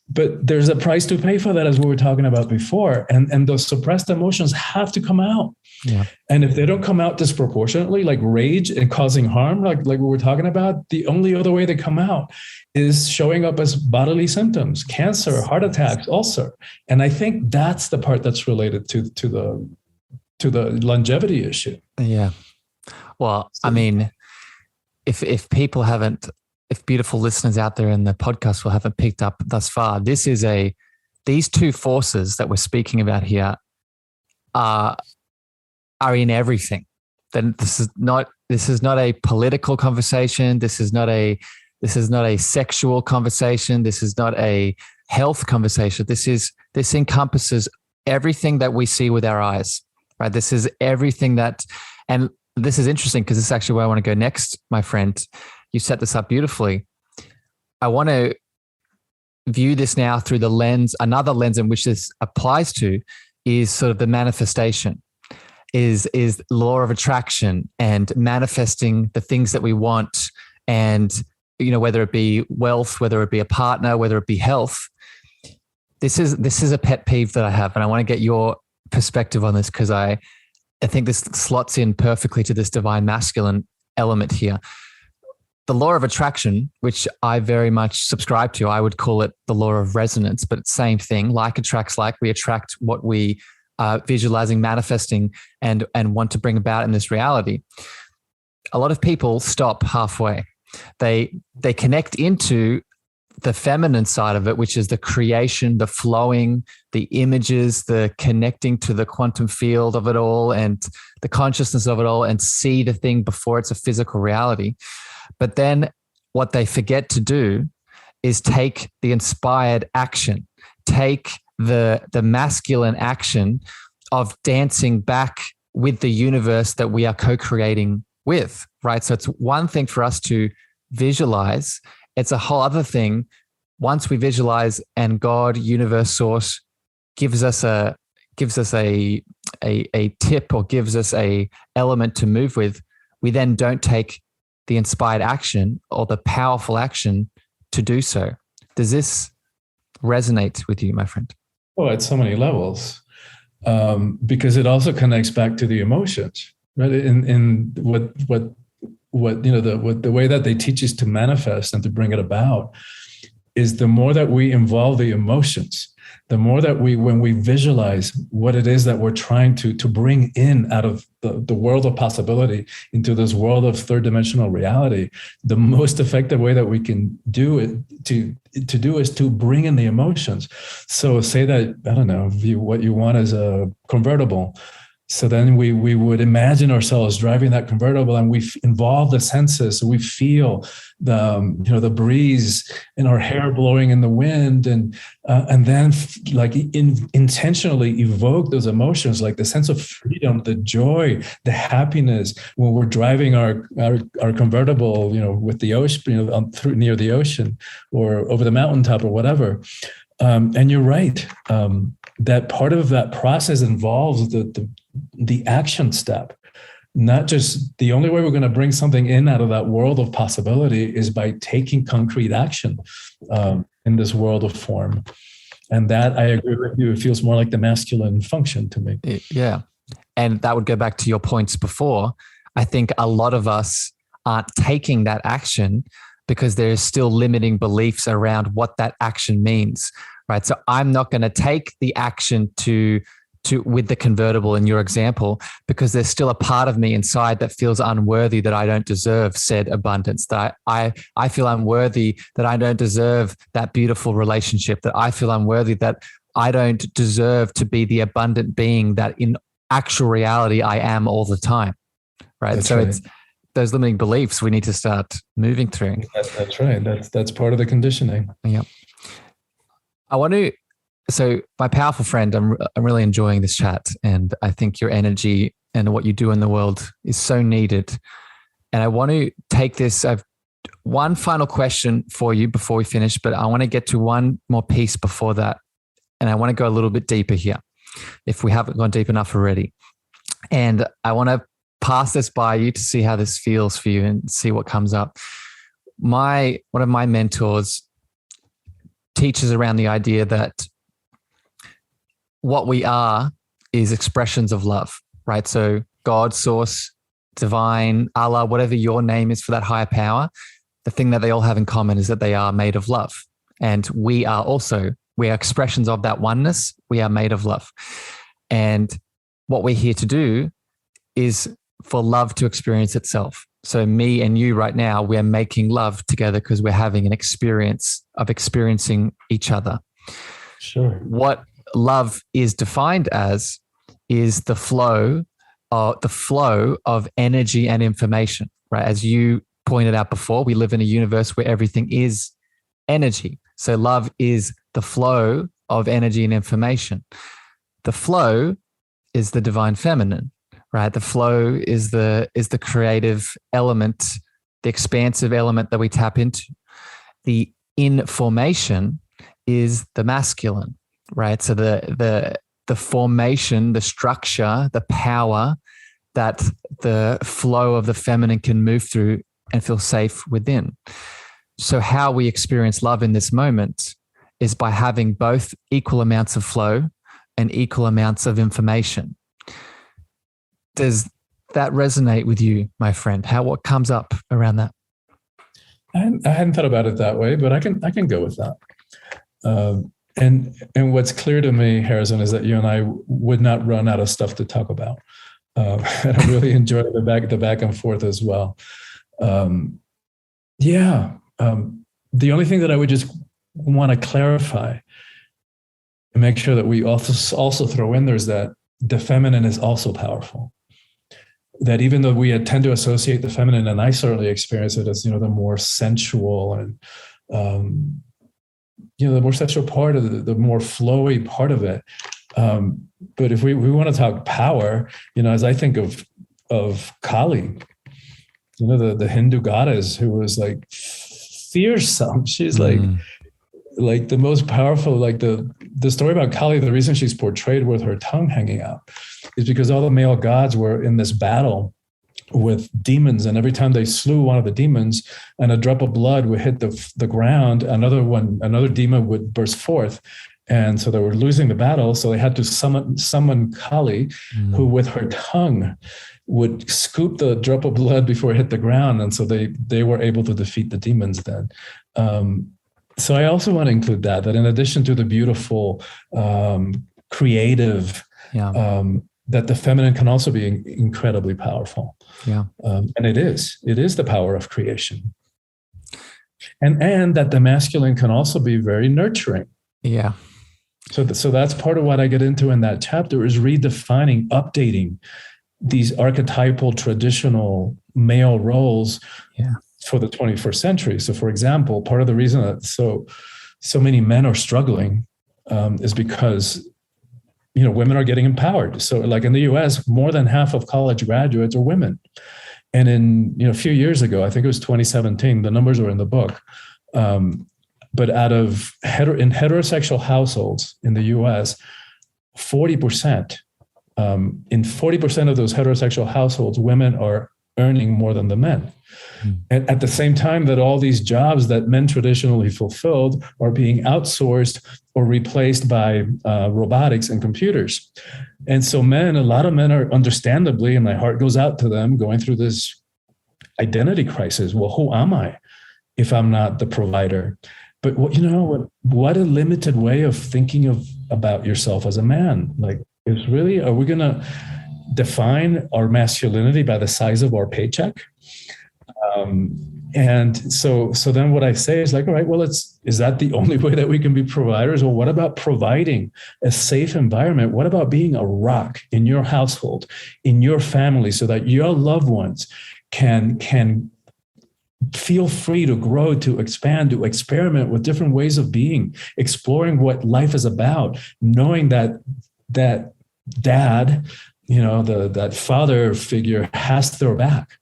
Speaker 1: But there's a price to pay for that, as we were talking about before. And those suppressed emotions have to come out. Yeah. And if they don't come out disproportionately, like rage and causing harm, like we were talking about, the only other way they come out is showing up as bodily symptoms, cancer, heart attacks, ulcer. And I think that's the part that's related to the longevity issue.
Speaker 3: Yeah. Well, I mean, if people haven't, if beautiful listeners out there in the podcast haven't picked up thus far, these two forces that we're speaking about here are in everything. Then this is not a political conversation. This is not a sexual conversation. This is not a health conversation. This encompasses everything that we see with our eyes, right? This is everything and this is interesting because this is actually where I want to go next, my friend. You set this up beautifully. I want to view this now through another lens in which this applies to is sort of the manifestation, is law of attraction and manifesting the things that we want. And, whether it be wealth, whether it be a partner, whether it be health. This is a pet peeve that I have. And I want to get your perspective on this because I think this slots in perfectly to this divine masculine element here. The law of attraction, which I very much subscribe to, I would call it the law of resonance, but it's same thing. Like attracts like. We attract what we are visualizing, manifesting, and want to bring about in this reality. A lot of people stop halfway. They connect into the feminine side of it, which is the creation, the flowing, the images, the connecting to the quantum field of it all and the consciousness of it all, and see the thing before it's a physical reality. But then what they forget to do is take the inspired action, take the masculine action of dancing back with the universe that we are co-creating with, right? So it's one thing for us to visualize. It's a whole other thing once we visualize and God, universe, source gives us a tip or gives us a element to move with, we then don't take the inspired action or the powerful action to do so. Does this resonate with you, my friend?
Speaker 1: Oh, at so many levels, because it also connects back to the emotions, right? In what the way that they teach us to manifest and to bring it about is the more that we involve the emotions, the more that when we visualize what it is that we're trying to bring in out of the world of possibility into this world of third dimensional reality, the most effective way that we can do it is to bring in the emotions. So say that, I don't know, what you want is a convertible. So then we would imagine ourselves driving that convertible, and we involve the senses. So we feel the breeze in our hair blowing in the wind, and then intentionally evoke those emotions, like the sense of freedom, the joy, the happiness when we're driving our convertible, with the ocean, near the ocean or over the mountaintop or whatever. And you're right. That part of that process involves the action step. Not just the only way we're going to bring something in out of that world of possibility is by taking concrete action in this world of form. And that, I agree with you, it feels more like the masculine function to me.
Speaker 3: Yeah. And that would go back to your points before. I think a lot of us aren't taking that action because there's still limiting beliefs around what that action means, right? So I'm not going to take the action to with the convertible in your example, because there's still a part of me inside that feels unworthy, that I don't deserve said abundance, that I feel unworthy, that I don't deserve that beautiful relationship, that I feel unworthy, that I don't deserve to be the abundant being that in actual reality I am all the time. Right.
Speaker 1: That's
Speaker 3: so
Speaker 1: right.
Speaker 3: It's those limiting beliefs we need to start moving through.
Speaker 1: That's right. That's part of the conditioning.
Speaker 3: Yeah. So my powerful friend, I'm really enjoying this chat, and I think your energy and what you do in the world is so needed. And I want to take this. I've one final question for you before we finish, but I want to get to one more piece before that. And I want to go a little bit deeper here, if we haven't gone deep enough already. And I want to pass this by you to see how this feels for you and see what comes up. One of my mentors teaches around the idea that what we are is expressions of love, right? So God, source, divine, Allah, whatever your name is for that higher power, the thing that they all have in common is that they are made of love. And we are expressions of that oneness. We are made of love. And what we're here to do is for love to experience itself. So me and you right now, we're making love together because we're having an experience of experiencing each other.
Speaker 1: Sure.
Speaker 3: What love is defined as is the flow of energy and information, right? As you pointed out before, we live in a universe where everything is energy. So love is the flow of energy and information. The flow is the divine feminine, right? The flow is the creative element, the expansive element that we tap into. The information is the masculine, right? So the formation, the structure, the power that the flow of the feminine can move through and feel safe within. So how we experience love in this moment is by having both equal amounts of flow and equal amounts of information. Does that resonate with you, my friend? What comes up around that?
Speaker 1: I hadn't thought about it that way, but I can go with that. And what's clear to me, Harrison, is that you and I would not run out of stuff to talk about. And I really enjoy the back and forth as well. The only thing that I would just want to clarify and make sure that we also throw in there is that the feminine is also powerful. That even though we tend to associate the feminine, and I certainly experience it as, the more sensual and, the more sexual part of the more flowy part of it. But if we want to talk power, as I think of Kali, the Hindu goddess who was like fearsome. She's like the most powerful, like the story about Kali, the reason she's portrayed with her tongue hanging out is because all the male gods were in this battle with demons, and every time they slew one of the demons and a drop of blood would hit the ground, another demon would burst forth. And so they were losing the battle. So they had to summon Kali, who with her tongue would scoop the drop of blood before it hit the ground. And so they were able to defeat the demons then. So I also want to include that in addition to the beautiful, creative, that the feminine can also be incredibly powerful. Yeah. And it is the power of creation. And that the masculine can also be very nurturing. Yeah. So that's part of what I get into in that chapter is redefining, updating these archetypal traditional male roles for the 21st century. So for example, part of the reason that so many men are struggling is because women are getting empowered. So like in the US, more than half of college graduates are women. And in a few years ago, I think it was 2017, the numbers were in the book. But out of in heterosexual households in the US, 40%, in 40% of those heterosexual households, women are earning more than the men. And at the same time that all these jobs that men traditionally fulfilled are being outsourced or replaced by robotics and computers. And so a lot of men are understandably, and my heart goes out to them, going through this identity crisis. Well, who am I if I'm not the provider? But what a limited way of thinking about yourself as a man. Like is really, are we going to define our masculinity by the size of our paycheck? And so then what I say is like, all right, well, is that the only way that we can be providers? Or what about providing a safe environment? What about being a rock in your household, in your family, so that your loved ones can feel free to grow, to expand, to experiment with different ways of being, exploring what life is about, knowing that dad, that father figure has their back.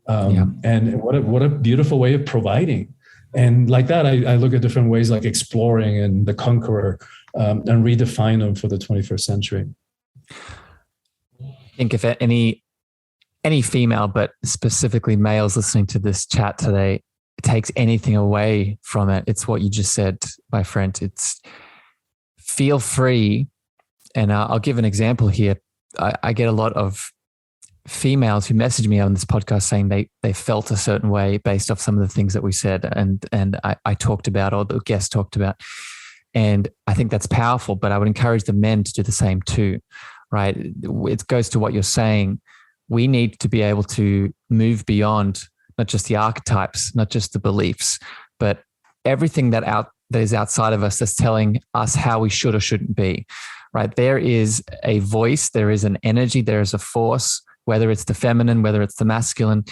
Speaker 1: And what a beautiful way of providing. And like that, I look at different ways, like exploring and the conqueror, and redefine them for the 21st century.
Speaker 3: I think if any female, but specifically males listening to this chat today, takes anything away from it, it's what you just said, my friend. It's feel free. And I'll give an example here. I get a lot of females who message me on this podcast saying they felt a certain way based off some of the things that we said and I talked about, or the guest talked about. And I think that's powerful, but I would encourage the men to do the same too, right? It goes to what you're saying. We need to be able to move beyond not just the archetypes, not just the beliefs, but everything that is outside of us that's telling us how we should or shouldn't be, right? There is a voice, there is an energy, there is a force, whether it's the feminine, whether it's the masculine,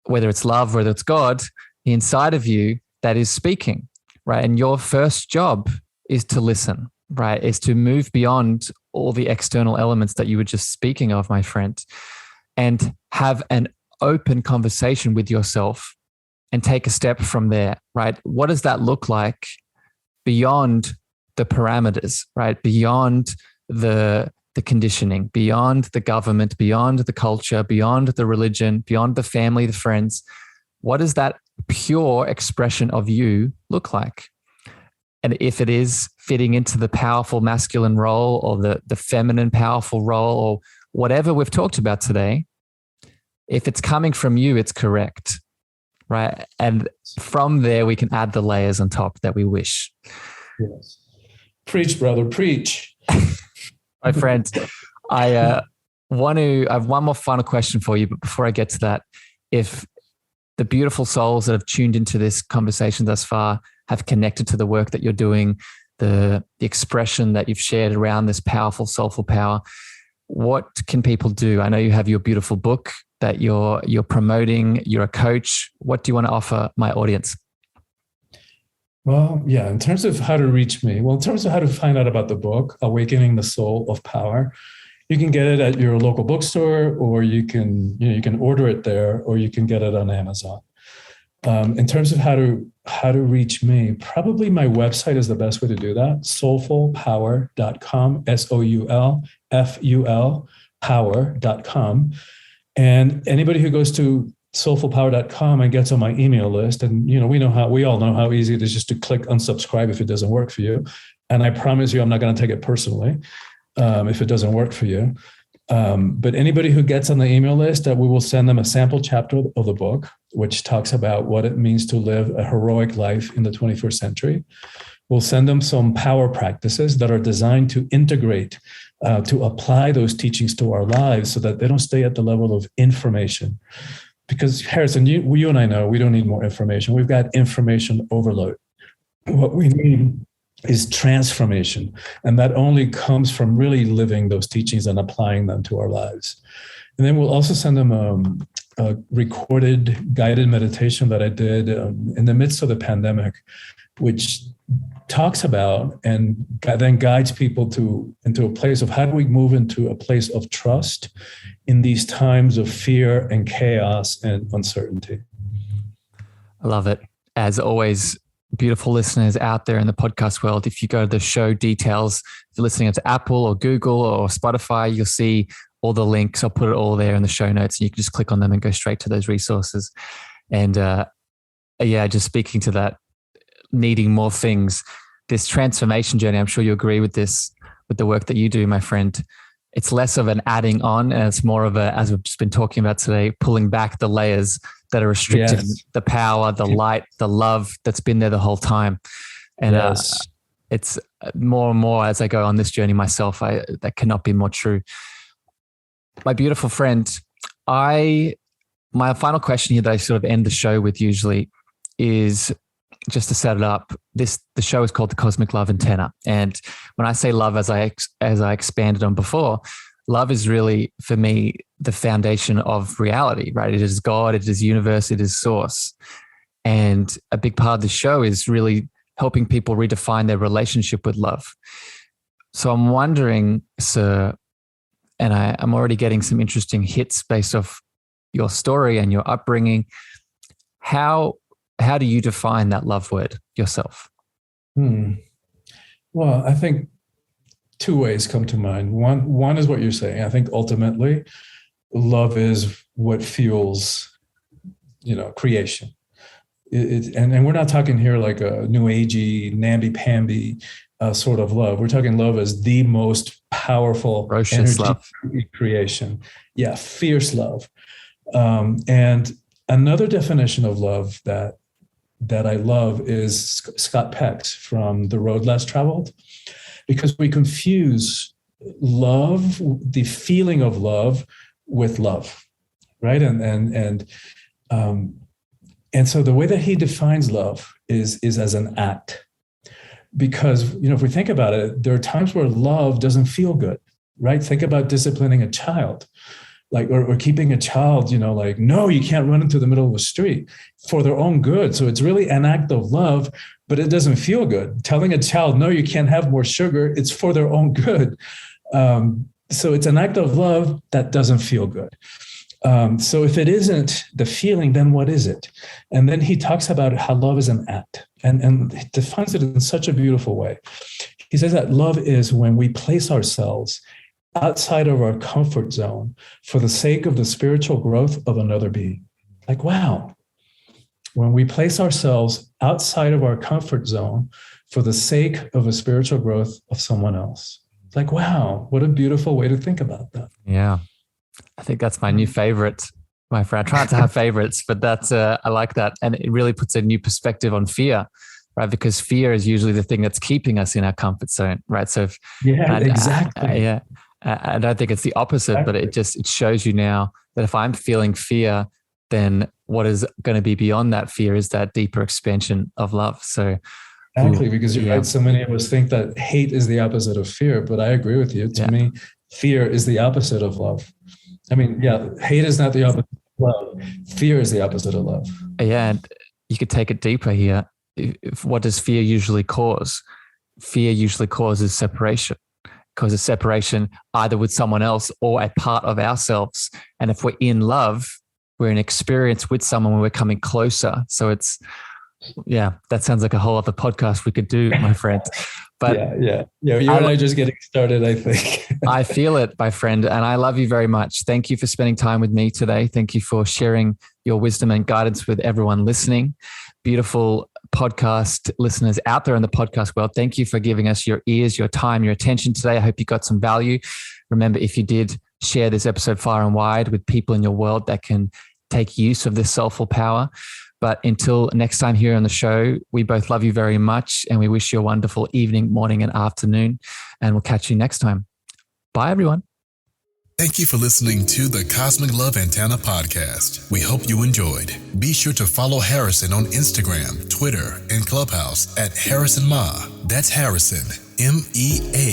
Speaker 3: whether it's love, whether it's God, inside of you that is speaking, right? And your first job is to listen, right? Is to move beyond all the external elements that you were just speaking of, my friend, and have an open conversation with yourself and take a step from there, right? What does that look like beyond the parameters, right? Beyond the conditioning, beyond the government, beyond the culture, beyond the religion, beyond the family, the friends. What does that pure expression of you look like? And if it is fitting into the powerful masculine role or the feminine powerful role or whatever we've talked about today, if it's coming from you, it's correct, right? And from there, we can add the layers on top that we wish.
Speaker 1: Yes. Preach, brother, preach.
Speaker 3: My friend, I have one more final question for you. But before I get to that, if the beautiful souls that have tuned into this conversation thus far have connected to the work that you're doing, the expression that you've shared around this powerful, soulful power, what can people do? I know you have your beautiful book that you're promoting. You're a coach. What do you want to offer my audience?
Speaker 1: Well, yeah, in terms of how to reach me, in terms of how to find out about the book, Awakening the Soul of Power, you can get it at your local bookstore, or you can order it there, or you can get it on Amazon. In terms of how to reach me, probably my website is the best way to do that. Soulfulpower.com, SOULFUL power.com. And anybody who goes to soulfulpower.com and gets on my email list, and we all know how easy it is just to click unsubscribe if it doesn't work for you. And I promise you, I'm not going to take it personally if it doesn't work for you. But anybody who gets on the email list, we will send them a sample chapter of the book, which talks about what it means to live a heroic life in the 21st century. We'll send them some power practices that are designed to integrate, to apply those teachings to our lives so that they don't stay at the level of information. Because Harrison, you and I know we don't need more information. We've got information overload. What we need is transformation. And that only comes from really living those teachings and applying them to our lives. And then we'll also send them a recorded guided meditation that I did in the midst of the pandemic, which talks about and then guides people into a place of how do we move into a place of trust in these times of fear and chaos and uncertainty.
Speaker 3: I love it. As always, beautiful listeners out there in the podcast world, if you go to the show details, if you're listening to Apple or Google or Spotify, you'll see all the links. I'll put it all there in the show notes, and you can just click on them and go straight to those resources. And just speaking to that, needing more things, this transformation journey, I'm sure you agree with this, with the work that you do, my friend. It's less of an adding on, and it's more of as we've just been talking about today, pulling back the layers that are restricting the power, the light, the love that's been there the whole time. And it's more and more as I go on this journey myself, that cannot be more true. My beautiful friend, my final question here that I sort of end the show with usually is, just to set it up, the show is called The Cosmic Love Antenna. And when I say love, as I expanded on before, love is really, for me, the foundation of reality, right? It is God, it is universe, it is source. And a big part of the show is really helping people redefine their relationship with love. So I'm wondering, sir, and I'm already getting some interesting hits based off your story and your upbringing. How do you define that love word yourself?
Speaker 1: Well, I think two ways come to mind. One is what you're saying. I think ultimately love is what fuels, creation. And we're not talking here like a new agey, namby-pamby sort of love. We're talking love as the most powerful
Speaker 3: ferocious love
Speaker 1: creation. Yeah, fierce love. And another definition of love that I love is Scott Peck's from The Road Less Traveled, because we confuse love, the feeling of love, with love, right? And so the way that he defines love is as an act, because if we think about it, there are times where love doesn't feel good, right? Think about disciplining a child. Or keeping a child, no, you can't run into the middle of a street, for their own good. So it's really an act of love, but it doesn't feel good. Telling a child, no, you can't have more sugar, it's for their own good. So it's an act of love that doesn't feel good. So if it isn't the feeling, then what is it? And then he talks about how love is an act, and he defines it in such a beautiful way. He says that love is when we place ourselves outside of our comfort zone for the sake of the spiritual growth of another being. Like, wow. When we place ourselves outside of our comfort zone for the sake of a spiritual growth of someone else. Like, wow, what a beautiful way to think about that.
Speaker 3: Yeah. I think that's my new favorite, my friend. I try not to have favorites, but that's, I like that. And it really puts a new perspective on fear, right? Because fear is usually the thing that's keeping us in our comfort zone, right? So
Speaker 1: Exactly.
Speaker 3: I don't think it's the opposite, but it shows you now that if I'm feeling fear, then what is going to be beyond that fear is that deeper expansion of love. So
Speaker 1: exactly, because you're right. So many of us think that hate is the opposite of fear, but I agree with you. To me, fear is the opposite of love. I mean, hate is not the opposite of love. Fear is the opposite of love.
Speaker 3: Yeah, and you could take it deeper here. What does fear usually cause? Fear usually causes separation. Causes separation either with someone else or a part of ourselves. And if we're in love, we're in experience with someone when we're coming closer. So it's, that sounds like a whole other podcast we could do, my friend. But
Speaker 1: you and I are just getting started, I think.
Speaker 3: I feel it, my friend. And I love you very much. Thank you for spending time with me today. Thank you for sharing your wisdom and guidance with everyone listening. Beautiful podcast listeners out there in the podcast world. Thank you for giving us your ears, your time, your attention today. I hope you got some value. Remember, if you did, share this episode far and wide with people in your world that can take use of this soulful power. But until next time here on the show, we both love you very much and we wish you a wonderful evening, morning, and afternoon. And we'll catch you next time. Bye, everyone.
Speaker 2: Thank you for listening to the Cosmic Love Antenna podcast. We hope you enjoyed. Be sure to follow Harrison on Instagram, Twitter, and Clubhouse at Harrison Ma. That's Harrison, MEAGHER.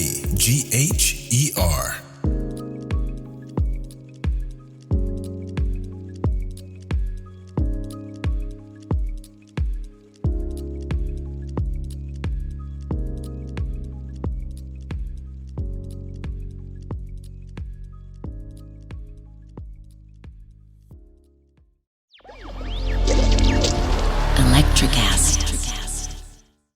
Speaker 4: Electricast.